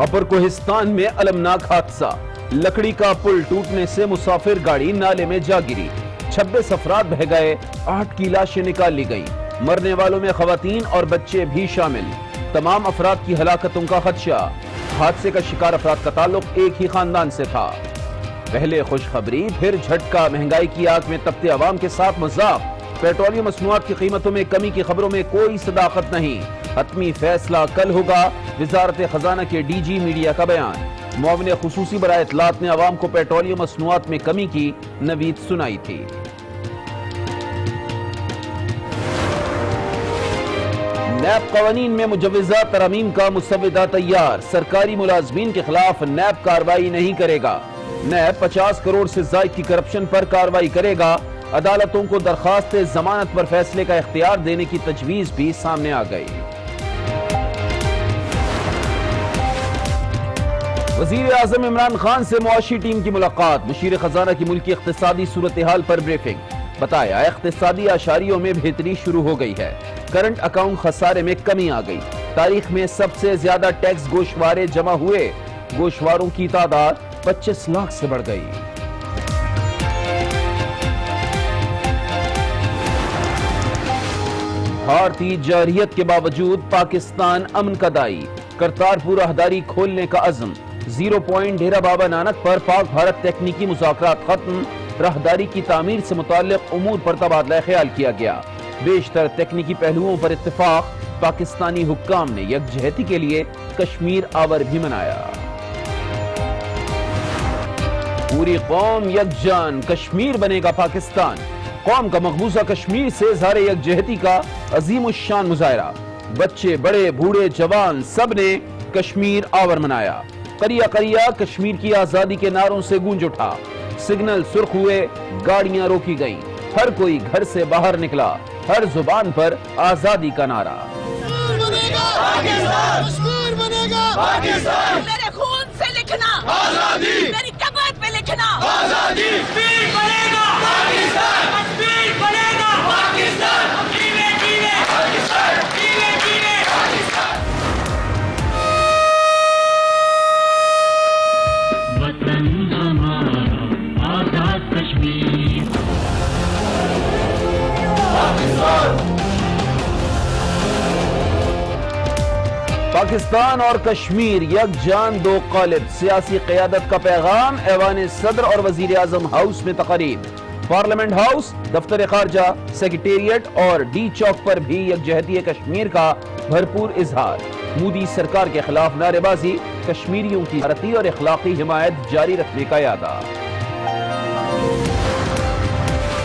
اپر کوہستان میں المناک حادثہ، لکڑی کا پل ٹوٹنے سے مسافر گاڑی نالے میں جا گری، 26 افراد بہہ گئے، 8 کی لاشیں نکال لی گئیں، مرنے والوں میں خواتین اور بچے بھی شامل، تمام افراد کی ہلاکتوں کا خدشہ، حادثے کا شکار افراد کا تعلق ایک ہی خاندان سے تھا۔ پہلے خوشخبری پھر جھٹکا، مہنگائی کی آگ میں تپتے عوام کے ساتھ مذاق، پیٹرولیم مصنوعات کی قیمتوں میں کمی کی خبروں میں کوئی صداقت نہیں، حتمی فیصلہ کل ہوگا، وزارت خزانہ کے ڈی جی میڈیا کا بیان، معاون خصوصی برائے اطلاعات نے عوام کو پیٹرولیم مصنوعات میں کمی کی نوید سنائی تھی۔ نیب قوانین میں مجوزہ ترامیم کا مسودہ تیار، سرکاری ملازمین کے خلاف نیب کارروائی نہیں کرے گا، نیب 50 کروڑ سے زائد کی کرپشن پر کارروائی کرے گا، عدالتوں کو درخواست ضمانت پر فیصلے کا اختیار دینے کی تجویز بھی سامنے آ گئی۔ وزیر اعظم عمران خان سے معاشی ٹیم کی ملاقات، مشیر خزانہ کی ملکی اقتصادی صورتحال پر بریفنگ، بتایا اقتصادی اشاریوں میں بہتری شروع ہو گئی ہے، کرنٹ اکاؤنٹ خسارے میں کمی آ گئی، تاریخ میں سب سے زیادہ ٹیکس گوشوارے جمع ہوئے، گوشواروں کی تعداد 25 لاکھ سے بڑھ گئی۔ بھارتی جارحیت کے باوجود پاکستان امن کا دائی، کرتارپور راہداری کھولنے کا عزم، 0 پوائنٹ ڈیرہ بابا نانک پر پاک بھارت تکنیکی مذاکرات ختم، راہداری کی تعمیر سے متعلق امور پر تبادلہ خیال کیا گیا، بیشتر تکنیکی پہلوؤں پر اتفاق، پاکستانی حکام نے یکجہتی کے لیے کشمیر آور بھی منایا۔ پوری قوم یکجان، کشمیر بنے گا پاکستان، قوم کا مقبوضہ کشمیر سے اظہار یکجہتی کا عظیم الشان مظاہرہ، بچے بڑے بوڑھے جوان سب نے کشمیر آور منایا، قریہ قریہ کشمیر کی آزادی کے نعروں سے گونج اٹھا، سگنل سرخ ہوئے، گاڑیاں روکی گئیں، ہر کوئی گھر سے باہر نکلا، ہر زبان پر آزادی کا نعرہ۔ کشمیر بنے گا پاکستان، میرے خون سے لکھنا آزادی، میری کمر پہ لکھنا آزادی، کشمیر بنے گا پاکستان، کشمیر بنے گا پاکستان، جیوے جیوے پاکستان، جیوے جیوے پاکستان۔ وطن ہمارا آزاد کشمیر، پاکستان اور کشمیر یکجان دو قالب، سیاسی قیادت کا پیغام، ایوان صدر اور وزیر اعظم ہاؤس میں تقریب، پارلیمنٹ ہاؤس، دفتر خارجہ، سیکریٹریٹ اور ڈی چوک پر بھی یکجہتی کشمیر کا بھرپور اظہار، مودی سرکار کے خلاف نعرے بازی، کشمیریوں کی بھارتی اور اخلاقی حمایت جاری رکھنے کا اعادہ۔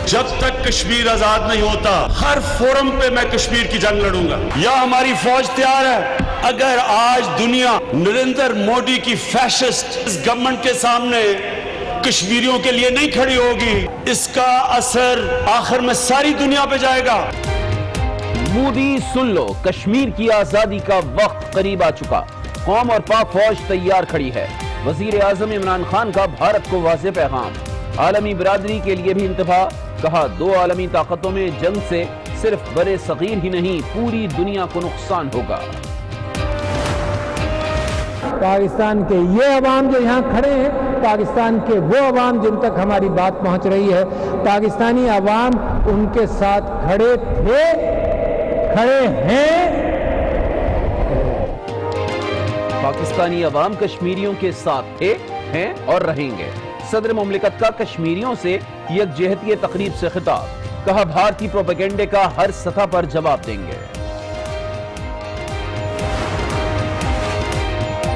جب تک کشمیر آزاد نہیں ہوتا ہر فورم پہ میں کشمیر کی جنگ لڑوں گا، یا ہماری فوج تیار ہے۔ اگر آج دنیا نریندر مودی کی فیشسٹ گورنمنٹ کے سامنے کشمیریوں کے لیے نہیں کھڑی ہوگی، اس کا اثر آخر میں ساری دنیا پہ جائے گا۔ مودی سن لو، کشمیر کی آزادی کا وقت قریب آ چکا، قوم اور پاک فوج تیار کھڑی ہے، وزیر اعظم عمران خان کا بھارت کو واضح پیغام، عالمی برادری کے لیے بھی انتباہ، کہا 2 عالمی طاقتوں میں جنگ سے صرف برے صغیر ہی نہیں پوری دنیا کو نقصان ہوگا۔ پاکستان کے یہ عوام جو یہاں کھڑے ہیں، پاکستان کے وہ عوام جن تک ہماری بات پہنچ رہی ہے، پاکستانی عوام ان کے ساتھ کھڑے تھے، کھڑے ہیں۔ پاکستانی عوام کشمیریوں کے ساتھ تھے، ہیں اور رہیں گے، صدر مملکت کا کشمیریوں سے یکجہتی تقریب سے خطاب، کہا بھارتی پروپیگنڈے کا ہر سطح پر جواب دیں گے۔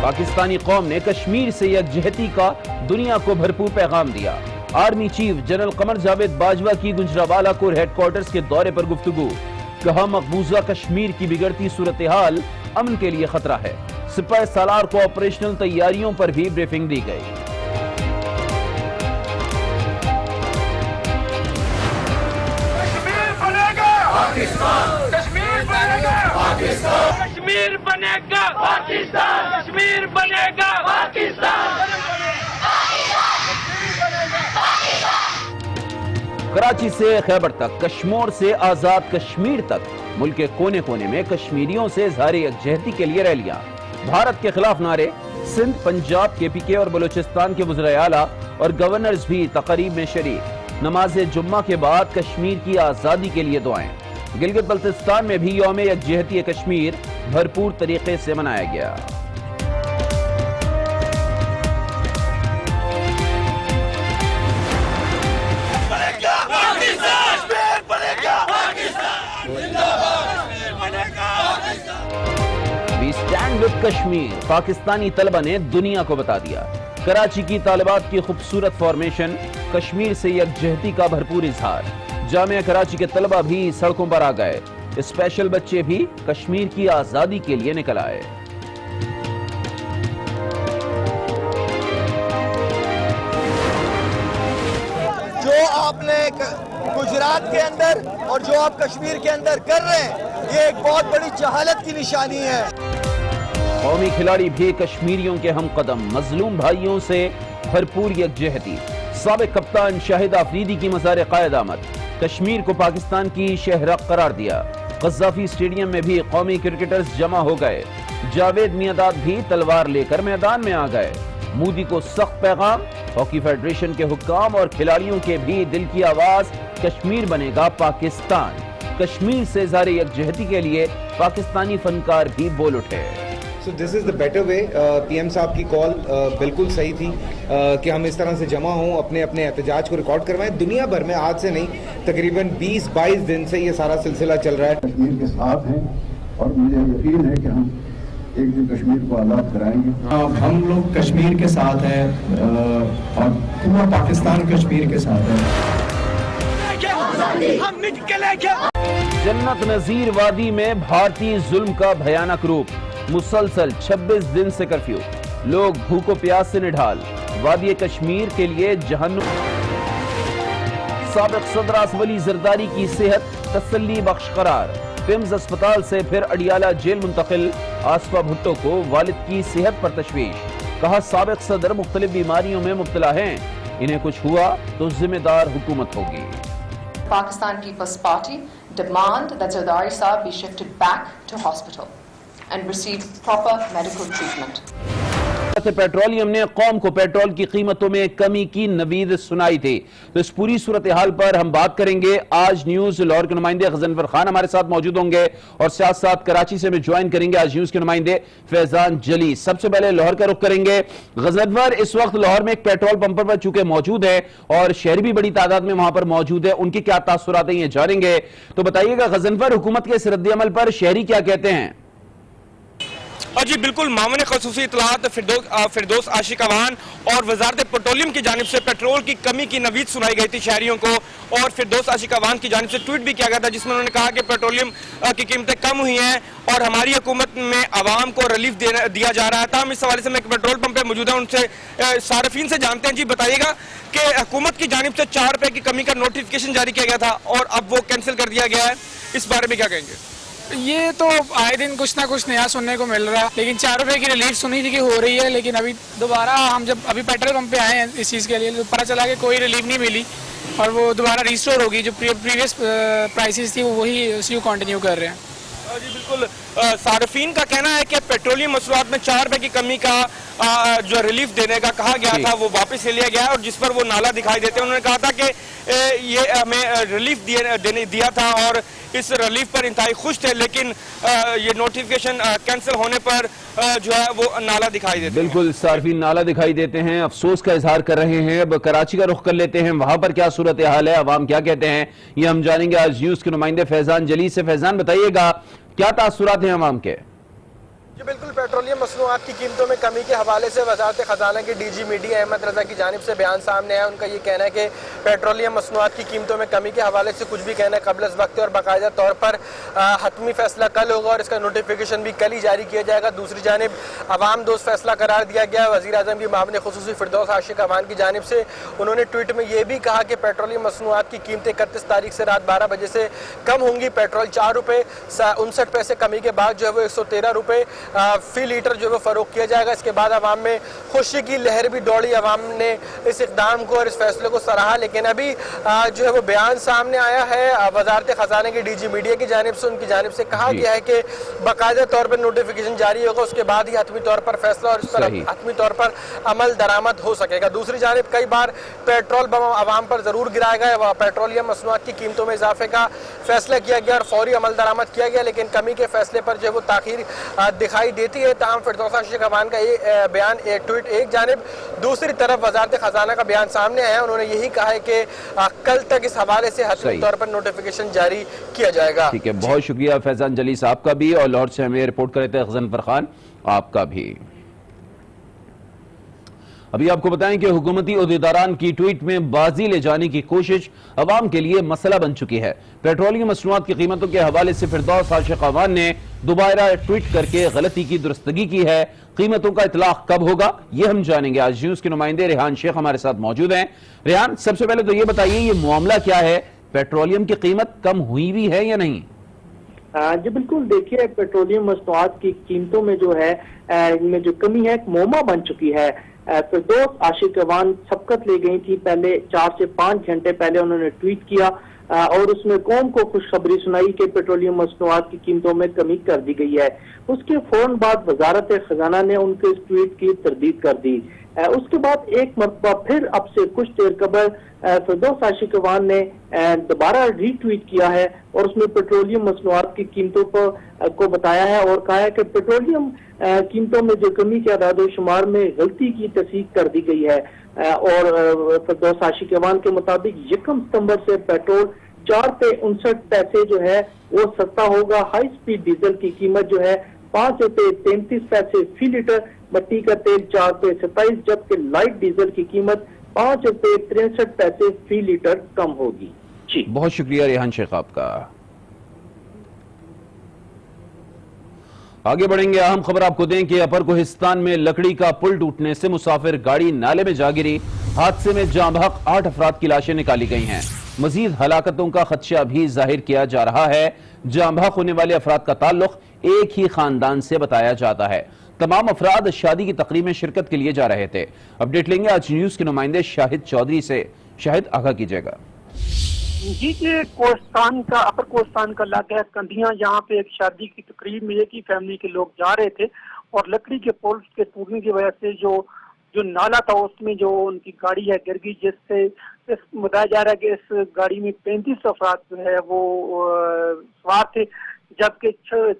پاکستانی قوم نے کشمیر سے یکجہتی کا دنیا کو بھرپور پیغام دیا، army chief general Qamar Javed Bajwa کی گجرانوالہ کور ہیڈ کوارٹرز کے دورے پر گفتگو، کہا مقبوضہ کشمیر کی بگڑتی صورتحال امن کے لیے خطرہ ہے، سپاہ سالار کو آپریشنل تیاریوں پر بھی بریفنگ دی گئی۔ کشمیر بنے گا پاکستان، کشمیر بنے گا پاکستان، کشمیر بنے گا پاکستان۔ کراچی سے خیبر تک، کشمور سے آزاد کشمیر تک، ملک کے کونے کونے میں کشمیریوں سے اظہار یکجہتی کے لیے ریلیاں، بھارت کے خلاف نعرے، सिंध, पंजाब, KPK और बलूचिस्तान के वज़ीर आला और गवर्नर्स भी तकरीब में शरीक। नमाज जुम्मा के बाद कश्मीर की आज़ादी के लिए दुआएं। गिलगित बल्तिस्तान में भी यौम यकजहती कश्मीर भरपूर तरीके से मनाया गया। We stand with Kashmir, Pakistani तलबा ने दुनिया को बता दिया। कराची की तालिबात की खूबसूरत फॉर्मेशन, कश्मीर से यकजहती का भरपूर इजहार। जामिया कराची के तलबा भी सड़कों पर आ गए। स्पेशल बच्चे भी कश्मीर की आजादी के लिए निकल आए। जो आपने गुजरात के अंदर और जो आप कश्मीर के अंदर कर रहे हैं, ये एक बहुत बड़ी जहालत की निशानी है। कौमी खिलाड़ी भी कश्मीरियों के हम कदम, मजलूम भाइयों से भरपूर यकजहती। साबिक कप्तान शाहिद आफरीदी की मज़ार क़ायद आमद, कश्मीर को पाकिस्तान की शहरक करार दिया। ग़ज़्ज़ाफ़ी स्टेडियम में भी कौमी क्रिकेटर्स जमा हो गए। जावेद मियांदाद भी तलवार लेकर मैदान में आ गए। मोदी को सख्त पैगाम, हॉकी फेडरेशन के हुक्काम और खिलाड़ियों के भी दिल की आवाज, कश्मीर बनेगा पाकिस्तान। कश्मीर से इज़हार यकजहती के लिए पाकिस्तानी फनकार भी बोल उठे। So this is the better way. PM साहब की कॉल बिल्कुल सही थी कि हम इस तरह से जमा हों, अपने अपने एहतजाज को रिकॉर्ड करवाएं। दुनिया भर में आज से नहीं, तकरीबन 20-22 दिन से ये सारा सिलसिला चल रहा है। कश्मीर के साथ हैं और मुझे यकीन है कि हम एक दिन कश्मीर को आज़ाद कराएंगे। हम लोग कश्मीर के साथ हैं और पूरा पाकिस्तान कश्मीर के साथ है। जन्नत नज़ीर वादी में भारतीय जुल्म का भयानक रूप, मुसलसल 26 दिन से कर्फ्यू, लोग भूखों प्यास से निढाल। वादी कश्मीर के लिए जहन्नुम। साबिक सदर आसिफ अली जरदारी की सेहत तसल्ली बख्श करार, पिम्स अस्पताल से फिर अडियाला जेल मुंतकिल। आसफा भुट्टो को वालिद की सेहत पर तशवीश, कहा साबिक सदर मुख्तलिफ बीमारियों में मुब्तला हैं, इन्हें कुछ हुआ तो जिम्मेदार हुकूमत होगी। Pakistan People's Party demand that Zardari Saab be shifted back to hospital and receive proper medical treatment. Petroleum ने कौम को पेट्रोल की कीमतों में कमी की नवीद सुनाई थी। तो इस पूरी सूरत हाल पर हम बात करेंगे। आज न्यूज लाहौर के नुमाइंदे गजनफर खान हमारे साथ मौजूद होंगे और साथ साथ कराची से भी ज्वाइन करेंगे आज न्यूज के नुमाइंदे फैजान जली। सबसे पहले लाहौर का रुख करेंगे। गजनफर, इस वक्त लाहौर में एक पेट्रोल पंप पर चूंकि मौजूद है और शहरी भी बड़ी तादाद में वहां पर मौजूद है, उनकी क्या तासुरात हैं ये जानेंगे। तो बताइएगा गजनफर, हुकूमत के इस रद्द-ए-अमल पर शहरी क्या कहते हैं? जी बिल्कुल, मामले खसूसी इतलात फिरदौस आशिक अवान और वजारत पेट्रोलियम की जानिब से पेट्रोल की कमी की नवीद सुनाई गई थी शहरियों को, और फिरदौस आशिक अवान की जानिब से ट्वीट भी किया गया था जिसमें उन्होंने कहा कि पेट्रोलियम की कीमतें कम हुई हैं और हमारी हुकूमत में आवाम को रिलीफ दिया जा रहा था। हम इस हवाले से मैं एक पेट्रोल पंप पर मौजूद है, उनसे सार्फिन से जानते हैं। जी बताइएगा कि हुकूमत की जानिब से 4 रुपये की कमी का नोटिफिकेशन जारी किया गया था और अब वो कैंसिल कर दिया गया है, इस बारे में क्या कहेंगे? ये तो आए दिन कुछ ना कुछ नया सुनने को मिल रहा है, लेकिन 4 रुपए की रिलीफ सुनी थी कि हो रही है, लेकिन अभी दोबारा हम जब अभी पेट्रोल पंप पे आए हैं इस चीज़ के लिए तो पता चला कि कोई रिलीफ नहीं मिली और वो दोबारा रिस्टोर होगी। जो प्रीवियस प्राइसेस थी वो वही उसी को कंटिन्यू कर रहे हैं। जी बिल्कुल, सार्फिन का कहना है कि पेट्रोलियम मसरूआत में 4 रुपये की कमी का जो रिलीफ देने का कहा गया था वो वापस ले लिया गया है और जिस पर वो नाला दिखाई देते हैं। उन्होंने कहा था कि ये हमें रिलीफ दिया था और इस रिलीफ पर इंतहाई खुश थे, लेकिन ये नोटिफिकेशन कैंसिल होने पर जो है वो नाला दिखाई देते हैं। बिल्कुल, सार्फिन नाला दिखाई देते हैं, अफसोस का इजहार कर रहे हैं। अब कराची का रुख कर लेते हैं, वहां पर क्या सूरत हाल है, अवाम क्या कहते हैं, ये हम जानेंगे आज न्यूज के नुमाइंदे फैजान जली से। फैजान बताइएगा क्या तासुरात हैं अवाम के? जी बिल्कुल, पेट्रोलियम मसनूआत की कीमतों में कमी के हवाले से वजारत खजाना के DG मीडिया अहमद रजा की जानिब से बयान सामने आया। उनका ये कहना है कि पेट्रोलियम मसनूआत की कीमतों में कमी के हवाले से कुछ भी कहना है कबल वक्त और बाकायदा तौर पर हतमी फैसला कल होगा और इसका नोटिफिकेशन भी कल ही जारी किया जाएगा। दूसरी जानिब अवाम दोस्त फैसला करार दिया गया। वज़ीर आज़म की मामले खुसूसी फिरदौस आशिक अवान की जानिब से उन्होंने ट्वीट में ये भी कहा कि पेट्रोलियम मसनूआत की कीमतें 31 तारीख से रात 12 बजे से कम होंगी। पेट्रोल 4 रुपये 59 पैसे कमी के बाद जो है वो 113 रुपये फी लीटर जो है फरोख्त किया जाएगा। इसके बाद अवाम में खुशी की लहर भी दौड़ी, अवाम ने इस इक़दाम को और इस फैसले को सराहा। लेकिन अभी जो है वो बयान सामने आया है वजारत खजाना की DG मीडिया की जानिब से, उनकी जानिब से कहा गया है कि बाकायदा तौर पर नोटिफिकेशन जारी होगा, उसके बाद ही हतमी तौर पर फैसला और इस पर हतमी तौर पर अमल दरामद हो सकेगा। दूसरी जानिब कई बार पेट्रोल बम अवाम पर ज़रूर गिराया गया, पेट्रोलियम मसनूआत की कीमतों में इजाफे का फैसला किया गया और फौरी अमल दरामद किया गया, लेकिन कमी के फैसले पर जो है वो ताख़ीर दिखाई देती है। ताहम फिरदौस आशिक अवान का ये बयान, ट्वीट एक जानिब, दूसरी तरफ वजारत खजाना का बयान सामने आया। उन्होंने यही कहा है कि कल तक इस हवाले से हतमी तौर पर नोटिफिकेशन जारी किया जाएगा। ठीक है, बहुत शुक्रिया फैजान जली साहब का भी, और लाहौर से हमें रिपोर्ट कर रहे थे गजनफर खान आपका भी। अभी आपको बताएं कि हुकूमती ओहदेदारान की ट्वीट में बाजी ले जाने की कोशिश अवाम के लिए मसला बन चुकी है। पेट्रोलियम मसनूआत की कीमतों के हवाले से फिरदौस आशिक अवान ने दोबारा ट्वीट करके गलती की दुरुस्तगी की है। कीमतों का इतलाक कब होगा ये हम जानेंगे। आज न्यूज के नुमाइंदे रेहान शेख हमारे साथ मौजूद हैं। रेहान, सबसे पहले तो ये बताइए, ये मामला क्या है? पेट्रोलियम की कीमत कम हुई भी है या नहीं? जी बिल्कुल, देखिए पेट्रोलियम मसनूआत की कीमतों में जो है इनमें जो कमी है एक मोमा बन चुकी है। फिरदौस आशिक अवान सबकत ले गई थी, पहले 4 से 5 घंटे पहले उन्होंने ट्वीट किया और उसमें कौम को खुशखबरी सुनाई कि पेट्रोलियम मसनूआत की कीमतों में कमी कर दी गई है। उसके फौरन बाद वजारत खजाना ने उनके इस ट्वीट की तरदीद कर दी। उसके बाद एक मरतबा फिर अब से कुछ देर कबल फिरदौस आशिक अवान ने दोबारा रीट्वीट किया है और उसमें पेट्रोलियम मसनूआत की कीमतों को बताया है और कहा है कि पेट्रोलियम कीमतों में जो कमी के अदाद शुमार में गलती की तस्दीक कर दी गई है। और फिरदौस आशिक अवान के मुताबिक 1 सितंबर से पेट्रोल 4 रुपए 59 पैसे जो है वो सस्ता होगा। हाई स्पीड डीजल की कीमत जो है 5 रुपए 33 पैसे फी लीटर, मट्टी का तेल 4 रुपए 27, जबकि लाइट डीजल की कीमत 5 रुपए 63 पैसे फी लीटर कम होगी। जी बहुत शुक्रिया रेहान शेख आपका। आगे बढ़ेंगे, अहम खबर आपको दें कि अपर कोहिस्तान में लकड़ी का पुल टूटने से मुसाफिर गाड़ी नाले में जा गिरी। हादसे में जाँ बहक 8 अफराद की लाशें निकाली गई हैं। मजीद हलाकतों का खदशा भी जाहिर किया जा रहा है। जाँ बहक होने वाले अफराद का ताल्लुक एक ही खानदान से बताया जाता है। तमाम अफराद शादी की तकरीब में शिरकत के लिए जा रहे थे। अपडेट लेंगे आज न्यूज के नुमाइंदे शाहिद चौधरी से। शाहिद, आगाह कीजिएगा। जी, ये कोस्तान का अपर कोस्तान का इलाका है कंधियां, जहाँ पे एक शादी की तकरीब में एक ही फैमिली के लोग जा रहे थे और लकड़ी के पुल के टूटने की वजह से जो नाला था उसमें जो उनकी गाड़ी है गिर गई, जिससे बताया जा रहा है कि इस गाड़ी में 35 अफराद जो है वो सवार थे, जबकि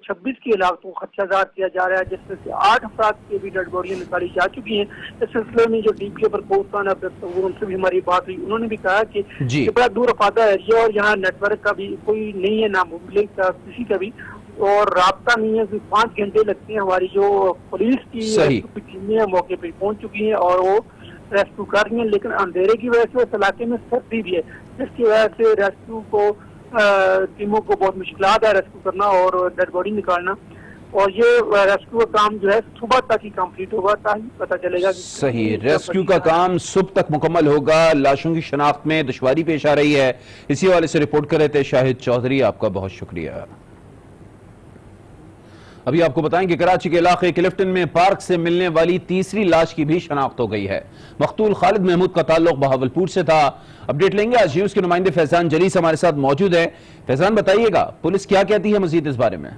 26 की हलाकत को खदशा ज़ाहिर किया जा रहा है, जिसमें से 8 अफराद की भी डेड बॉडियाँ निकाली जा चुकी हैं। इस सिलसिले में जो DPO पर कोस्तान उनसे भी हमारी बात हुई, उन्होंने भी कहा कि ये बड़ा दूर अफादा एरिया और यहाँ नेटवर्क का भी कोई नहीं है, ना मोबाइल का किसी का भी, और राब्ता नहीं है। 5 घंटे लगते हैं। हमारी जो पुलिस की टीमें मौके पर पहुंच चुकी हैं और वो रेस्क्यू कर रही हैं, लेकिन अंधेरे की वजह से उस इलाके में सर्दी भी है, जिसकी वजह से रेस्क्यू को टीमों को बहुत मुश्किलात है रेस्क्यू करना और डेड बॉडी निकालना। और ये रेस्क्यू का काम जो है सुबह तक ही कंप्लीट होगा, ताकि पता चलेगा कि सही रेस्क्यू का काम सुबह तक मुकम्मल होगा। लाशों की शनाख्त में दुश्वारी पेश आ रही है। इसी हवाले से रिपोर्ट कर रहे थे शाहिद चौधरी, आपका बहुत शुक्रिया। अभी आपको बताएं कि कराची के इलाके क्लिफ्टन में पार्क से मिलने वाली तीसरी लाश की भी शनाख्त हो गई है। मकतूल खालिद महमूद का ताल्लुक बहावलपुर से था। अपडेट लेंगे आज न्यूज के नुमाइंदे फैजान जलीस हमारे साथ मौजूद है। फैजान, बताइएगा पुलिस क्या कहती है मजीद इस बारे में?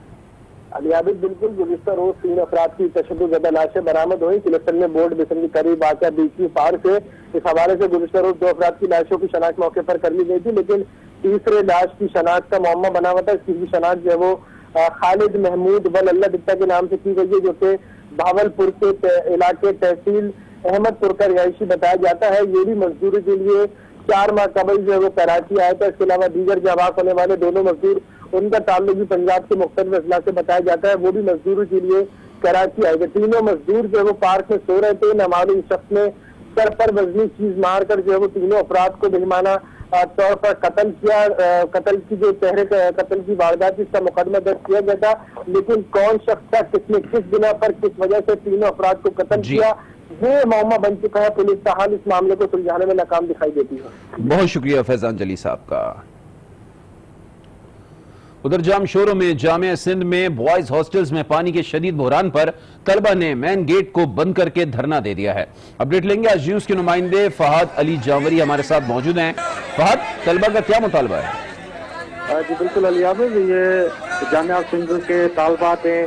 अली आबिद, बिल्कुल गुज़िश्ता रोज 3 अफराद की तशद्दुद लाशें बरामद हुई। क्लिफ्टन में बोर्ड बिसन के करीब वाक़या बीच पार्क से इस हवाले से गुज़िश्ता रोज 2 अफराद की लाशों की शनाख्त मौके पर कर ली गई थी, लेकिन तीसरे लाश की शनाख्त का मामला बना हुआ था। इसकी भी शनाख्त जो है वो खालिद महमूद वल अल्लाह दित्ता के नाम से की गई है, जो कि भावलपुर के इलाके तहसील अहमदपुर का रिहायशी बताया जाता है। ये भी मजदूरी के लिए 4 माह कबल जो है वो कराची आया था। इसके अलावा दीगर जवाब होने वाले दोनों मजदूर, उनका ताल्लुक भी पंजाब के मुख्तलिफ अजला से बताया जाता है, वो भी मजदूरी के लिए कराची आए थे। तीनों मजदूर जो है वो पार्क में सो रहे थे। नामालूम शख्स ने सर पर वजनी चीज मारकर जो है वो तीनों अफराद को बेईमाना तौर पर कत्ल किया। कत्ल की जो तहरीक कत्ल की वारदात, इसका मुकदमा दर्ज किया गया था, लेकिन कौन शख्स था, किसने किस बिना पर किस वजह से तीनों अफराद को कत्ल किया, ये मामला बन चुका है। पुलिस ताहाल इस मामले को सुलझाने में नाकाम दिखाई देती है। बहुत शुक्रिया फैजान जली साहब का। ادھر جام شوروں میں جامعہ سندھ میں بوائز ہاسٹلز میں پانی کے شدید بحران پر طلبہ نے مین گیٹ کو بند کر کے دھرنا دے دیا ہے. اپڈیٹ لیں گے آج نیوز کے نمائندے فہد علی جاوری ہمارے ساتھ موجود ہیں. فہد، طلبہ کا کیا مطالبہ ہے؟ جی بالکل علی عابد، یہ جامعہ سندھ کے طالبات ہیں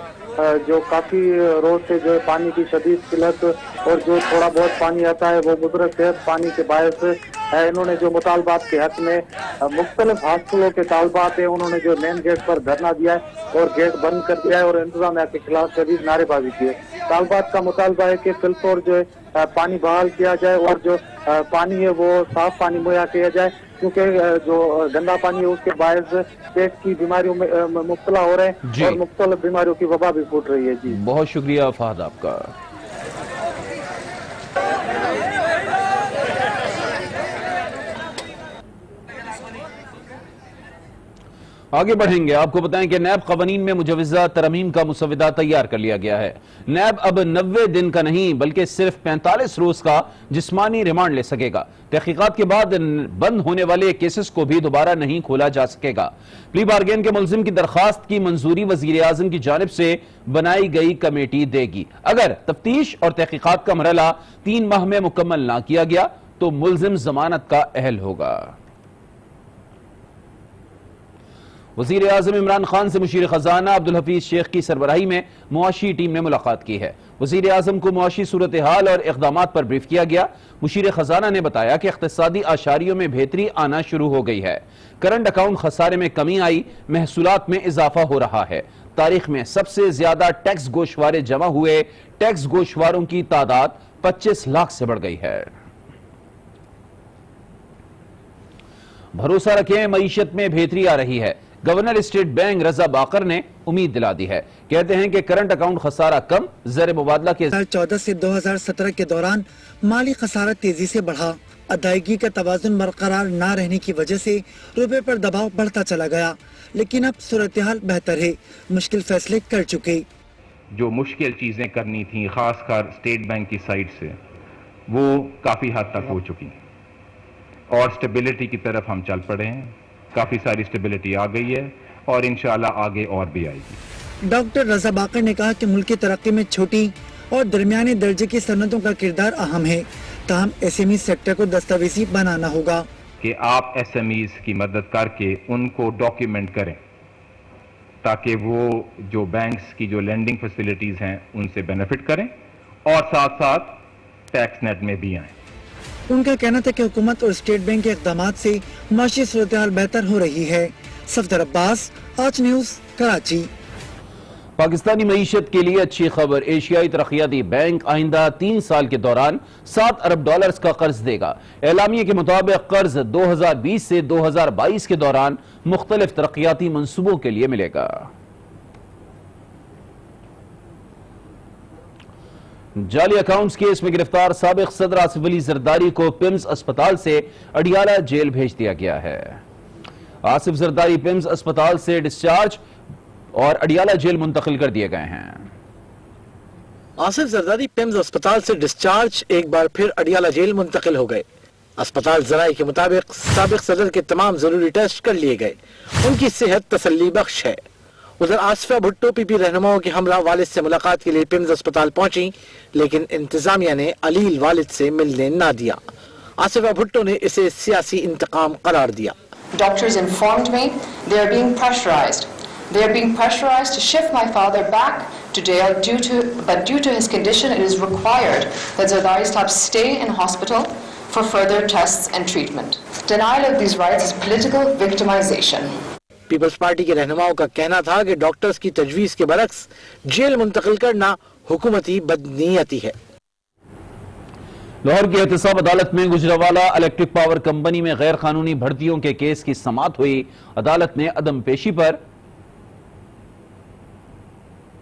جو کافی روز سے جو پانی کی شدید قلت اور جو تھوڑا بہت پانی آتا ہے وہ مضر صحت پانی کے باعث ہے. انہوں نے جو مطالبات کے حق میں مختلف ہاسٹلوں کے طالبات ہیں انہوں نے جو مین گیٹ پر دھرنا دیا ہے اور گیٹ بند کر دیا ہے اور انتظامیہ کے خلاف شدید نعرے بازی کی ہے. طالبات کا مطالبہ ہے کہ فلٹر جو ہے پانی بحال کیا جائے اور جو پانی ہے وہ صاف پانی مہیا کیا جائے، کیونکہ جو گندا پانی ہے اس کے باعث پیٹ کی بیماریوں میں مبتلا ہو رہے ہیں اور مختلف بیماریوں کی وبا بھی پھوٹ رہی ہے. جی بہت شکریہ فہد آپ کا. آگے بڑھیں گے. آپ کو بتائیں کہ نیب قوانین میں مجوزہ ترمیم کا مسودہ تیار کر لیا گیا ہے. نیب اب 90 دن کا نہیں بلکہ صرف 45 روز کا جسمانی ریمانڈ لے سکے گا. تحقیقات کے بعد بند ہونے والے کیسز کو بھی دوبارہ نہیں کھولا جا سکے گا. پلی بارگین کے ملزم کی درخواست کی منظوری وزیر اعظم کی جانب سے بنائی گئی کمیٹی دے گی. اگر تفتیش اور تحقیقات کا مرحلہ 3 ماہ میں مکمل نہ کیا گیا تو ملزم ضمانت کا اہل ہوگا. وزیر اعظم عمران خان سے مشیر خزانہ عبدالحفیظ شیخ کی سربراہی میں معاشی ٹیم نے ملاقات کی ہے. وزیر اعظم کو معاشی صورتحال اور اقدامات پر بریف کیا گیا. مشیر خزانہ نے بتایا کہ اقتصادی اعشاریوں میں بہتری آنا شروع ہو گئی ہے. کرنٹ اکاؤنٹ خسارے میں کمی آئی، محصولات میں اضافہ ہو رہا ہے. تاریخ میں سب سے زیادہ ٹیکس گوشوارے جمع ہوئے، ٹیکس گوشواروں کی تعداد 25 لاکھ سے بڑھ گئی ہے. بھروسہ رکھیں، معیشت میں بہتری آ رہی ہے. گورنر اسٹیٹ بینک رضا باقر نے امید دلا دی ہے. کہتے ہیں کہ کرنٹ اکاؤنٹ خسارہ کم، زر مبادلہ کے 2014 سے 2017 کے دوران مالی خسارہ تیزی سے بڑھا. ادائیگی کا توازن برقرار نہ رہنے کی وجہ سے روپے پر دباؤ بڑھتا چلا گیا، لیکن اب صورتحال بہتر ہے. مشکل فیصلے کر چکے. جو مشکل چیزیں کرنی تھیں خاص کر اسٹیٹ بینک کی سائٹ سے وہ کافی حد تک ہو چکی اور سٹیبلٹی کی طرف ہم چل پڑے ہیں. کافی ساری سٹیبلٹی آ گئی ہے اور انشاءاللہ آگے اور بھی آئے گی. ڈاکٹر رضا باقر نے کہا کہ ملک کی ترقی میں چھوٹی اور درمیانے درجے کی صنعتوں کا کردار اہم ہے، تاہم ایس ایم ای سیکٹر کو دستاویزی بنانا ہوگا. کہ آپ ایس ایم ایز کی مدد کر کے ان کو ڈاکیومنٹ کریں تاکہ وہ جو بینکس کی جو لینڈنگ فیسلٹیز ہیں ان سے بینیفٹ کریں اور ساتھ ساتھ ٹیکس نیٹ میں بھی آئیں. ان کا کہنا تھا کہ حکومت اور اسٹیٹ بینک کے اقدامات سے معاشی صورتحال بہتر ہو رہی ہے. صفدر عباس، آج نیوز، کراچی. پاکستانی معیشت کے لیے اچھی خبر. ایشیائی ترقیاتی بینک آئندہ 3 سال کے دوران $7 ارب کا قرض دے گا. اعلامیے کے مطابق قرض 2020 سے 2022 کے دوران مختلف ترقیاتی منصوبوں کے لیے ملے گا. جعلی اکاؤنٹس کیس میں گرفتار سابق صدر آصف علی زرداری کو پیمز اسپتال سے اڈیالہ جیل بھیج دیا گیا ہے. آصف زرداری پیمز اسپتال سے ڈسچارج اور اڈیالہ جیل منتقل کر دیے گئے ہیں. آصف زرداری پیمز اسپتال سے ڈسچارج ایک بار پھر اڈیالہ جیل منتقل ہو گئے. اسپتال ذرائع کے مطابق سابق صدر کے تمام ضروری ٹیسٹ کر لیے گئے. ان کی صحت تسلی بخش ہے. ادھر آصفہ بھٹو پی پی رہنماؤں کے ہمراہ والد سے ملاقات کے لیے پیمز اسپتال پہنچی، لیکن انتظامیہ نے علیل والد سے ملنے نہ دیا. آصفہ بھٹو نے اسے سیاسی انتقام قرار دیا. Doctors informed me they are being pressurized. They are being pressurized to shift my father back to jail but due to his condition it is required that Zardari Sahab stay in hospital for further tests and treatment. Denial of these rights is political victimization. Peoples Party کے رہنماؤں کا کہنا تھا کہ doctors کی تجویز کے برعکس جیل منتقل کرنا حکومتی بدنیتی ہے. لاہور کی احتساب عدالت میں گجرانوالہ الیکٹرک پاور کمپنی میں غیر قانونی بھرتیوں کے کیس کی سماعت ہوئی. عدالت نے عدم پیشی پر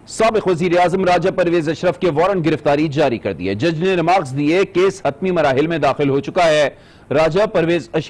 سابق وزیر اعظم راجہ پرویز اشرف کے وارنٹ گرفتاری جاری کر دیے. جج نے ریمارکس دیے کیس حتمی مراحل میں داخل ہو چکا ہے. راجہ پرویز اشرف